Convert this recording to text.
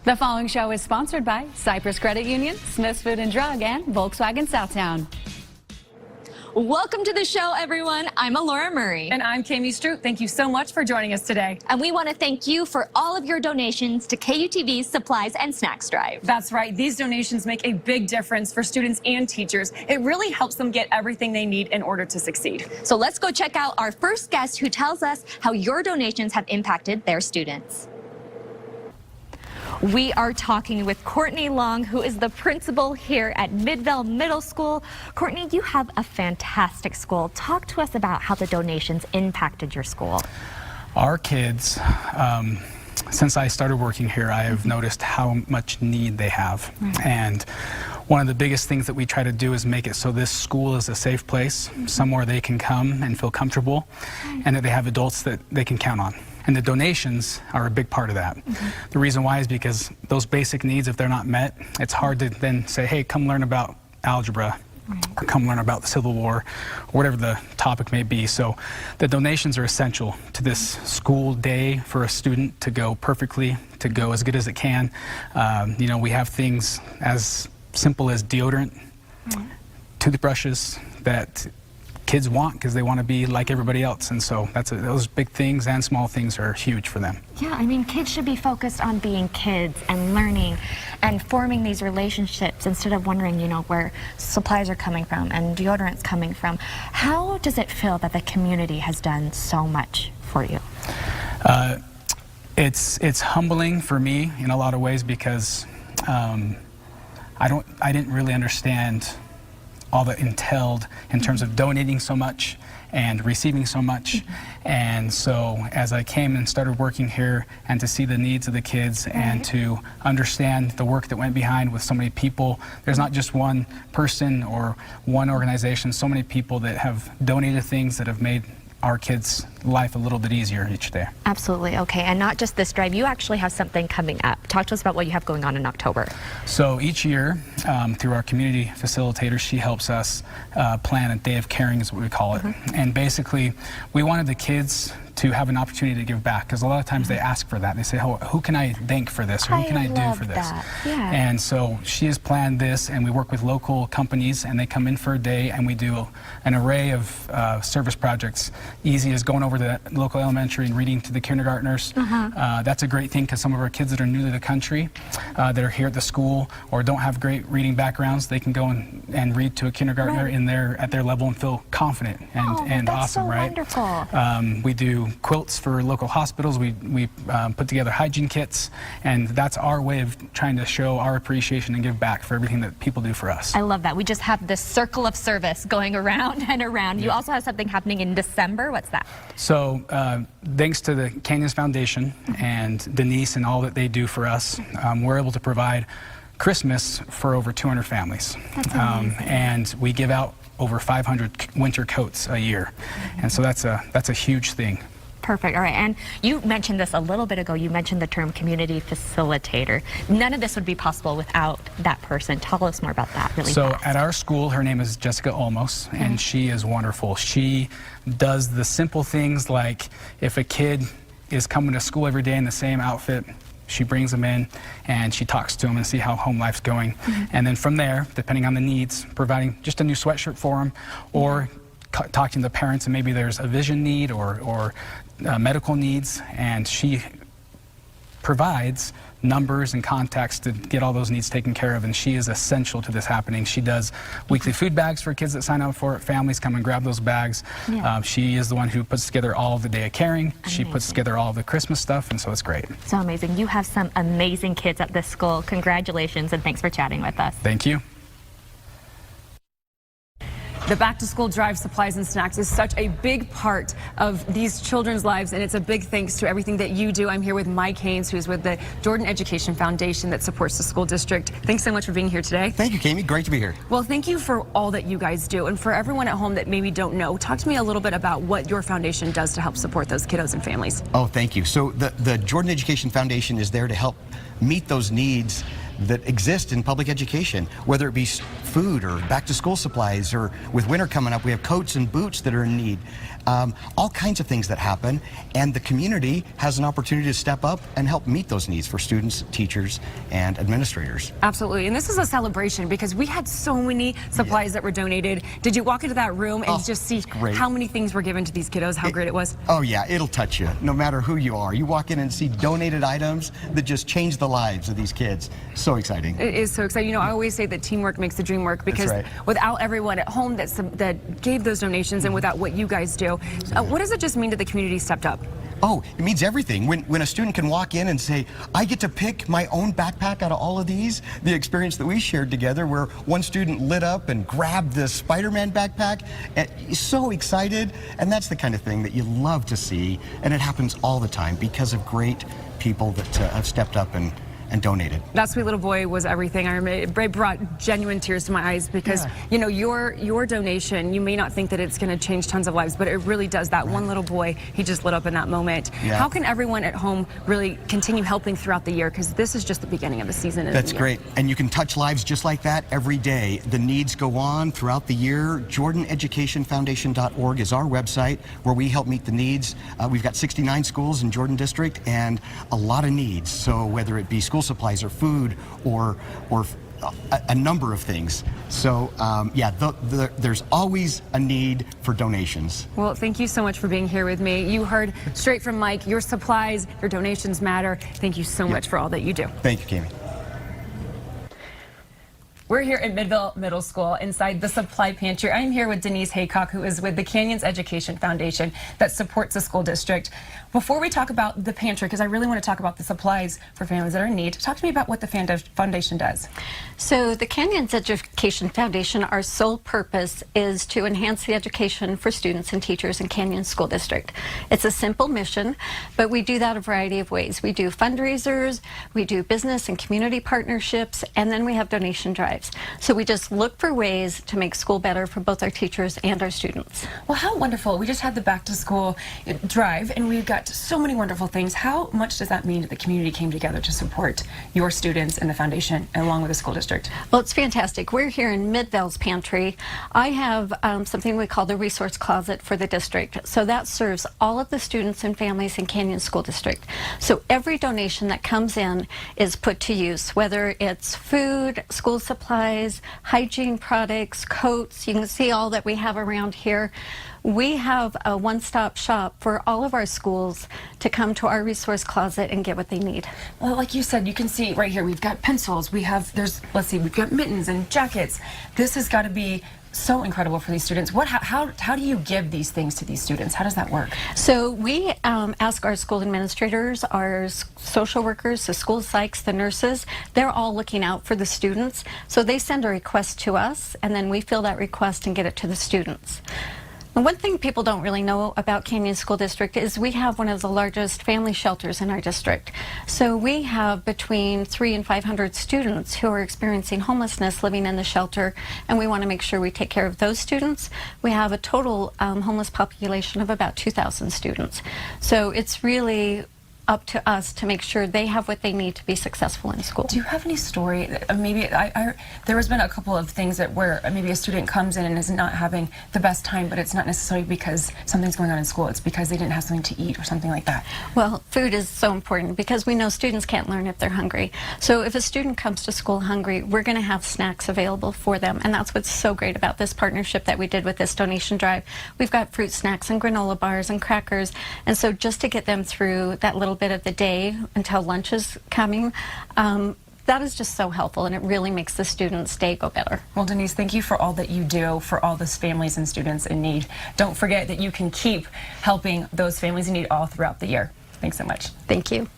The following show is sponsored by Cyprus Credit Union, Smith's Food and Drug, and Volkswagen Southtowne. Welcome to the show, everyone. I'm Alora Murray. And I'm KMYU. Thank you so much for joining us today. And we want to thank you for all of your donations to KUTV's Supplies and Snacks Drive. That's right. These donations make a big difference for students and teachers. It really helps them get everything they need in order to succeed. So let's go check out our first guest who tells us how your donations have impacted their students. We are talking with Courtney Long, who is the principal here at Midvale Middle School. Courtney, you have a fantastic school. Talk to us about how the donations impacted your school. Our kids, since I started working here, I have noticed how much need they have. And one of the biggest things that we try to do is make it so this school is a safe place, somewhere they can come and feel comfortable, and that they have adults that they can count on. And the donations are a big part of that. The reason why is because those basic needs, if they're not met, it's hard to then say, hey, come learn about algebra, or come learn about the Civil War, or whatever the topic may be. So the donations are essential to this school day for a student to go perfectly, to go as good as it can. You know, we have things as simple as deodorant, toothbrushes that kids want because they want to be like everybody else, and so those big things and small things are huge for them. Yeah, I mean, kids should be focused on being kids and learning and forming these relationships instead of wondering, you know, where supplies are coming from and deodorant's coming from. How does it feel that the community has done so much for you? It's humbling for me in a lot of ways because I didn't really understand all that entailed in terms of donating so much and receiving so much. And so as I came and started working here and to see the needs of the kids and to understand the work that went behind with so many people, there's not just one person or one organization, so many people that have donated things that have made our kids' life a little bit easier each day. Absolutely. Okay, and not just this drive, you actually have something coming up. Talk to us about what you have going on in October. So each year, through our community facilitator, she helps us plan a day of caring is what we call it. And basically, we wanted the kids to have an opportunity to give back, because a lot of times they ask for that. They say, oh, who can I thank for this, or who can I do for this? Yeah. And so she has planned this, and we work with local companies, and they come in for a day, and we do an array of service projects, easy as going over to the local elementary and reading to the kindergartners. That's a great thing, because some of our kids that are new to the country, that are here at the school, or don't have great reading backgrounds, they can go and read to a kindergartner at their level and feel confident and awesome, so right? Wonderful. We do quilts for local hospitals. We put together hygiene kits, and that's our way of trying to show our appreciation and give back for everything that people do for us. I love that. We just have this circle of service going around and around. You also have something happening in December. What's that? So thanks to the Canyons Foundation and Denise and all that they do for us, we're able to provide Christmas for over 200 families. And we give out over 500 winter coats a year. And so that's a huge thing. Perfect. All right. And you mentioned this a little bit ago. You mentioned the term community facilitator. None of this would be possible without that person. Tell us more about that really fast. At our school, her name is Jessica Olmos, and she is wonderful. She does the simple things like if a kid is coming to school every day in the same outfit, she brings them in and she talks to them and see how home life's going. And then from there, depending on the needs, providing just a new sweatshirt for them, or talking to the parents, and maybe there's a vision need or medical needs, and she provides numbers and contacts to get all those needs taken care of, and she is essential to this happening. She does weekly food bags for kids that sign up for it. Families come and grab those bags. She is the one who puts together all of the Day of Caring. She puts together all of the Christmas stuff, and so it's great. So amazing. You have some amazing kids at this school. Congratulations, and thanks for chatting with us. Thank you. The back-to-school drive, supplies and snacks, is such a big part of these children's lives, and it's a big thanks to everything that you do. I'm here with Mike Haynes, who's with the Jordan Education Foundation that supports the school district. Thanks so much for being here today. Thank you, Kami. Great to be here. Well, thank you for all that you guys do. And for everyone at home that maybe don't know, talk to me a little bit about what your foundation does to help support those kiddos and families. Oh, thank you. So the Jordan Education Foundation is there to help meet those needs that exist in public education, whether it be food or back to school supplies, or with winter coming up, we have coats and boots that are in need. All kinds of things that happen, and the community has an opportunity to step up and help meet those needs for students, teachers, and administrators. Absolutely, and this is a celebration because we had so many supplies that were donated. Did you walk into that room and just see how many things were given to these kiddos, how great it was? Oh yeah, it'll touch you, no matter who you are. You walk in and see donated items that just change the lives of these kids. So exciting. It is so exciting. You know, I always say that teamwork makes the dream work, because without everyone at home that gave those donations, and without what you guys do, what does it just mean that the community stepped up? Oh, it means everything. When a student can walk in and say, I get to pick my own backpack out of all of these, the experience that we shared together where one student lit up and grabbed the Spider-Man backpack, and he's so excited, and that's the kind of thing that you love to see, and it happens all the time because of great people that have stepped up and donated. That sweet little boy was everything. I remember it brought genuine tears to my eyes, because you know, your donation, you may not think that it's going to change tons of lives, but it really does. That one little boy, he just lit up in that moment. How can everyone at home really continue helping throughout the year, because this is just the beginning of the season? That's great, and you can touch lives just like that every day. The needs go on throughout the year. JordanEducationFoundation.org is our website where we help meet the needs. We've got 69 schools in Jordan District and a lot of needs, so whether it be school supplies or food or a number of things. So yeah, there's always a need for donations. Well, thank you so much for being here with me. You heard straight from Mike, your supplies, your donations matter. Thank you so much for all that you do. Thank you, Kami. We're here at Midvale Middle School inside the supply pantry. I'm here with Denise Haycock, who is with the Canyons Education Foundation that supports the school district. Before we talk about the pantry, because I really want to talk about the supplies for families that are in need, talk to me about what the foundation does. So the Canyons Education Foundation, our sole purpose is to enhance the education for students and teachers in Canyon School District. It's a simple mission, but we do that a variety of ways. We do fundraisers, we do business and community partnerships, and then we have donation drives. So we just look for ways to make school better for both our teachers and our students. Well, how wonderful. We just had the back to school drive, and we've got so many wonderful things. How much does that mean that the community came together to support your students and the foundation along with the school district? Well, it's fantastic. We're here in Midvale's pantry. I have something we call the resource closet for the district. So that serves all of the students and families in Canyon School District. So every donation that comes in is put to use, whether it's food, school supplies, hygiene products, coats. You can see all that we have around here. We have a one-stop shop for all of our schools to come to our resource closet and get what they need. Well, like you said, you can see right here, we've got pencils, we've got mittens and jackets. This has got to be so incredible for these students. How do you give these things to these students? How does that work? So we ask our school administrators, our social workers, the school psychs, the nurses, they're all looking out for the students. So they send a request to us, and then we fill that request and get it to the students. And one thing people don't really know about Canyon School District is we have one of the largest family shelters in our district. So we have between 300 and 500 students who are experiencing homelessness living in the shelter, and we want to make sure we take care of those students. We have a total homeless population of about 2,000 students. So it's really up to us to make sure they have what they need to be successful in school. Do you have any story? Maybe there has been a couple of things that where maybe a student comes in and is not having the best time, but it's not necessarily because something's going on in school. It's because they didn't have something to eat or something like that. Well, food is so important because we know students can't learn if they're hungry. So if a student comes to school hungry, we're going to have snacks available for them, and that's what's so great about this partnership that we did with this donation drive. We've got fruit snacks and granola bars and crackers, and so just to get them through that little bit of the day until lunch is coming, that is just so helpful, and it really makes the students' day go better. Well, Denise, thank you for all that you do for all those families and students in need. Don't forget that you can keep helping those families in need all throughout the year. Thanks so much. Thank you.